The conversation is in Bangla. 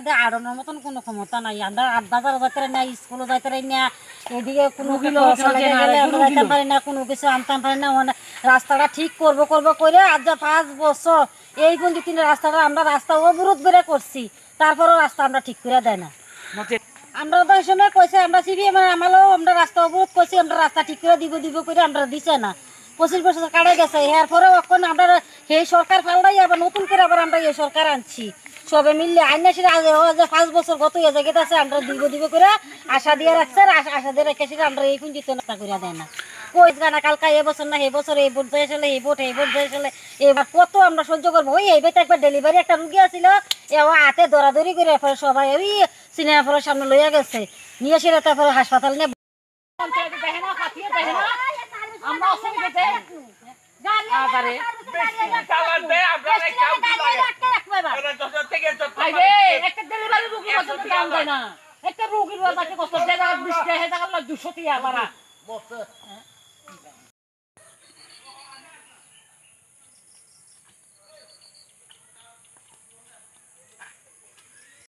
দিয়ে আড়ানোর মতন কোনো ক্ষমতা নাই। আমরা ৮ বাজারও যাইতে পারি না, স্কুলও যাইতে পারি না, এদিকে কোনো গেলে আমরা যাইতে পারি না, কোনো কিছু আনতে পারি না। মানে রাস্তাটা ঠিক করবো করে আজ ৫ বছর এই পর্যন্ত কিন্তু রাস্তাটা আমরা রাস্তা অবরোধ করে করছি, তারপরেও রাস্তা আমরা ঠিক করে দেয় না। আমরা তো এই সময় কইছে আমরা সিবিএম আমরাও আমরা রাস্তা অবরোধ করছি, আমরা রাস্তা ঠিক করে দিব করে আমরা দিছে না। ২৫ বছর কাটা গেছে, এরপরেও এখন আমরা সেই সরকার পাল্টাই আবার নতুন করে আবার আমরা এই সরকার আনছি সবে মিললে আইনা সেটা ৫ বছর গত হয়ে জায়গাতে আছে, আমরা দিব করে আশা দিয়ে রাখছে। আশা দিয়ে রেখে সেটা আমরা এই পুঁজিতে নাস্তা করে দেয় না। কই গানা কালকা এবছর না এবছর এই ভোট যায় আসলে এই ভোট যায় আসলে এবার কত আমরা সহ্য করবো। ওই এইবার একবার ডেলিভারি একটা রুগী আসছিল, এও হাতে দৌড়াদৌড়ি করে পরে সবাই ওই সিনেমা ফলের সামনে লইয়া গেছে, নিয়ে সেটা তারপরে হাসপাতাল নিয়ে একটা রুগীর ২০০ টাকা ২০০ টাকা